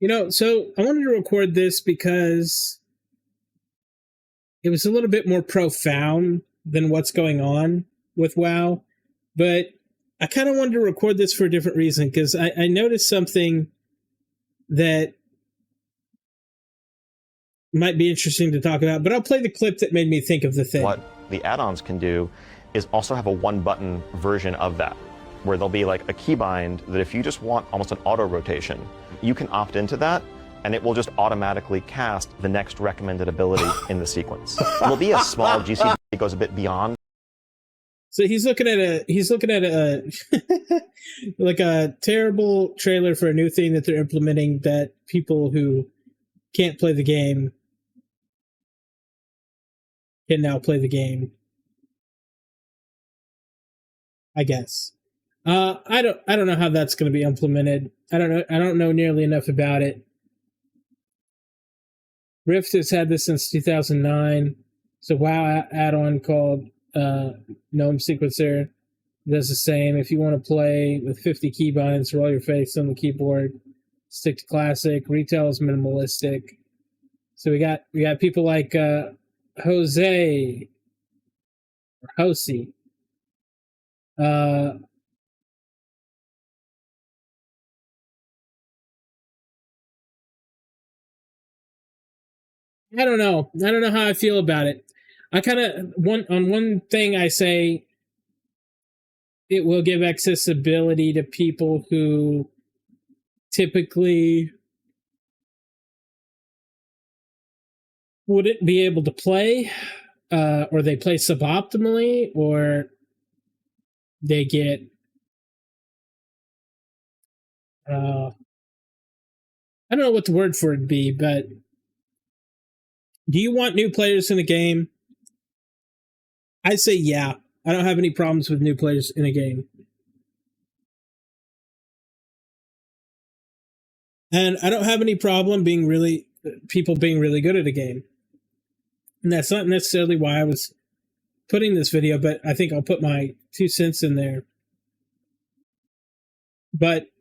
So I wanted to record this because it was a little bit more profound than what's going on with WoW. But I kind of wanted to record this for a different reason because I noticed something that might be interesting to talk about. But I'll play the clip that made me think of the thing. What the add-ons can do is also have a one-button version of that, where there'll be like a keybind that if you just want almost an auto rotation, you can opt into that, and it will just automatically cast the next recommended ability in the sequence. It'll be a small GC that goes a bit beyond. So he's looking at a like a terrible trailer for a new thing that they're implementing that people who can't play the game can now play the game, I guess. I don't know how that's going to be implemented. I don't know nearly enough about it. Rift has had this since 2009. It's a WoW add-on called Gnome Sequencer. Does the same. If you want to play with 50 keybinds, roll your face on the keyboard. Stick to classic. Retail is minimalistic. So we got people like Jose or Josie. I don't know. I don't know how I feel about it. I kind of one thing I say it will give accessibility to people who typically wouldn't be able to play, or they play suboptimally, or they get I don't know what the word for it would be, but do you want new players in a game? I say yeah. I don't have any problems with new players in a game. And I don't have any problem people being really good at a game. And that's not necessarily why I was putting this video, but I think I'll put my 2 cents in there. But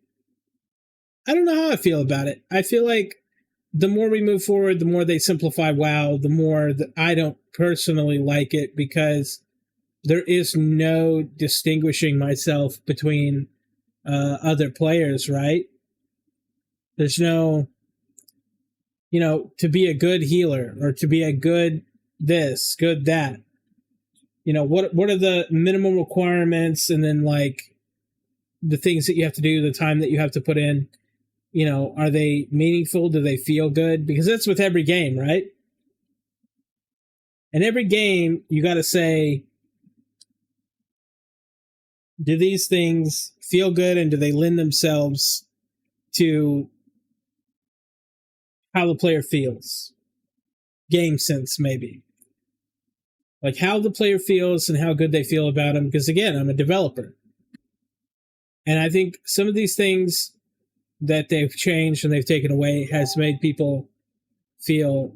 I don't know how I feel about it. I feel like the more we move forward, the more they simplify WoW, the more that I don't personally like it, because there is no distinguishing myself between other players, right? There's no, to be a good healer or to be a good this, good that. What are the minimum requirements, and then like the things that you have to do, the time that you have to put in. Are they meaningful? Do they feel good? Because that's with every game, right? In every game, you got to say, do these things feel good, and do they lend themselves to how the player feels? Game sense, maybe. Like how the player feels and how good they feel about them. Because again, I'm a developer. And I think some of these things that they've changed and they've taken away has made people feel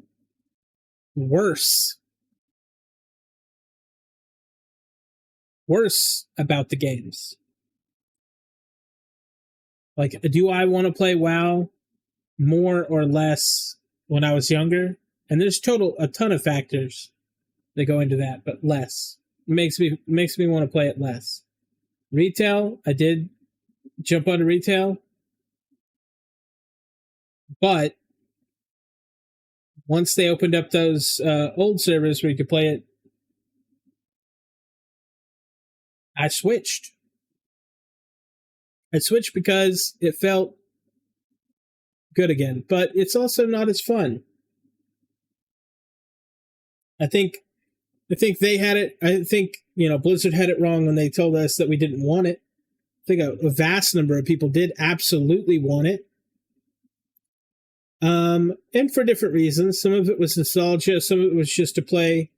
worse about the games. Like, do I want to play WoW more or less when I was younger? And there's a ton of factors that go into that, but less. It makes me want to play it less. Retail, I did jump onto retail. But once they opened up those old servers where you could play it, I switched. I switched because it felt good again, but it's also not as fun. I think they had it. I think, Blizzard had it wrong when they told us that we didn't want it. I think a vast number of people did absolutely want it. And for different reasons. Some of it was nostalgia. Some of it was just to play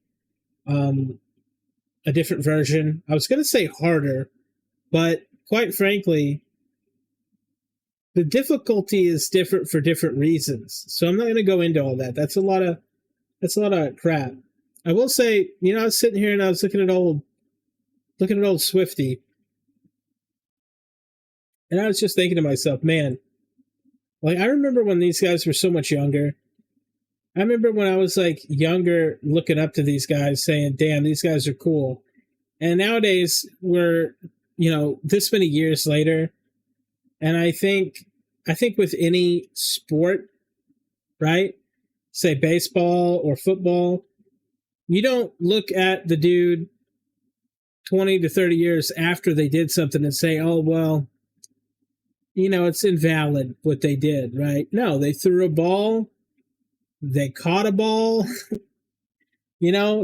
a different version. I was going to say harder, but quite frankly, the difficulty is different for different reasons. So I'm not going to go into all that. That's a lot of crap. I will say, I was sitting here and I was looking at old Swifty, and I was just thinking to myself, man, Like, I remember when these guys were so much younger. I remember when I was like younger, looking up to these guys, saying, "Damn, these guys are cool." And nowadays, we're, this many years later, and I think with any sport, right? Say baseball or football, you don't look at the dude 20 to 30 years after they did something and say, "Oh, well, it's invalid what they did," right? No, they threw a ball. They caught a ball,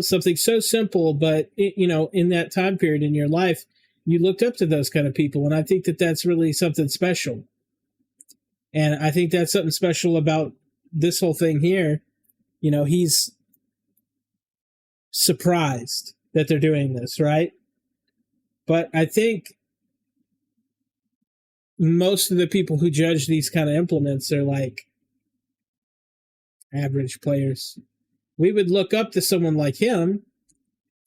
something so simple, but, in that time period in your life, you looked up to those kind of people. And I think that that's really something special. And I think that's something special about this whole thing here. He's surprised that they're doing this, right? But I think most of the people who judge these kind of implements are like average players. We would look up to someone like him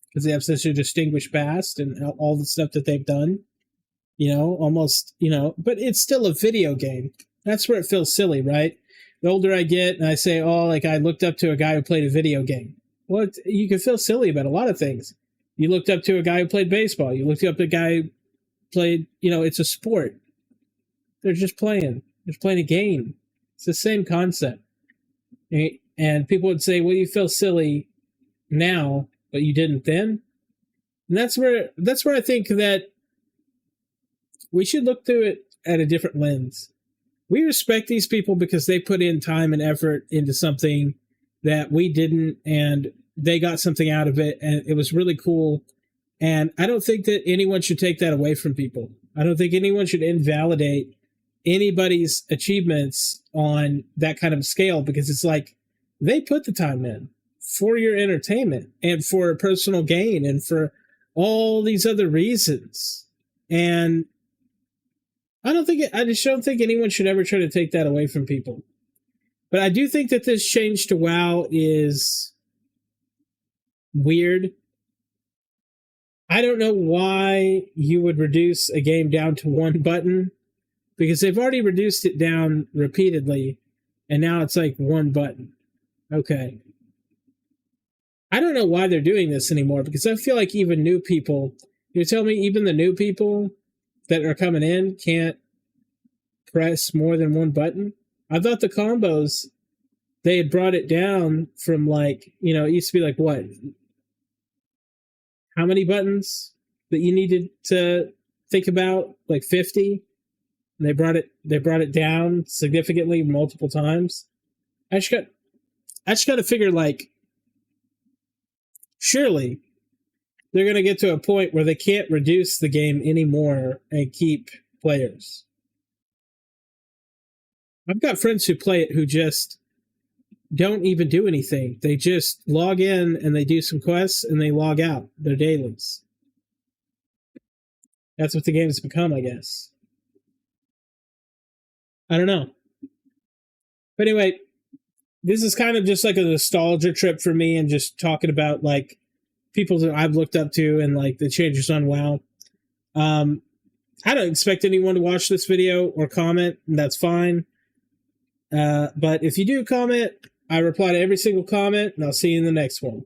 because they have such a distinguished past and all the stuff that they've done, almost, but it's still a video game. That's where it feels silly, right? The older I get and I say, "Oh, like I looked up to a guy who played a video game." Well, you can feel silly about a lot of things. You looked up to a guy who played baseball. You looked up to a guy who played, it's a sport. They're just playing. They're playing a game. It's the same concept. And people would say, "Well, you feel silly now, but you didn't then." And that's where I think that we should look through it at a different lens. We respect these people because they put in time and effort into something that we didn't, and they got something out of it, and it was really cool. And I don't think that anyone should take that away from people. I don't think anyone should invalidate anybody's achievements on that kind of scale, because it's like they put the time in for your entertainment and for personal gain and for all these other reasons. And I just don't think anyone should ever try to take that away from people. But I do think that this change to WoW is weird. I don't know why you would reduce a game down to one button, because they've already reduced it down repeatedly, and now it's like one button. Okay. I don't know why they're doing this anymore, because I feel like even new people, you're telling me even the new people that are coming in can't press more than one button? I thought the combos, they had brought it down from like, it used to be like what? How many buttons that you needed to think about? Like 50? And they brought it down significantly multiple times. I just got to figure, like, surely they're going to get to a point where they can't reduce the game anymore and keep players. I've got friends who play it who just don't even do anything. They just log in and they do some quests and they log out their dailies. That's what the game has become, I guess. I don't know. But anyway, this is kind of just like a nostalgia trip for me, and just talking about like people that I've looked up to and like the changes on WoW. I don't expect anyone to watch this video or comment, and that's fine. But if you do comment, I reply to every single comment, and I'll see you in the next one.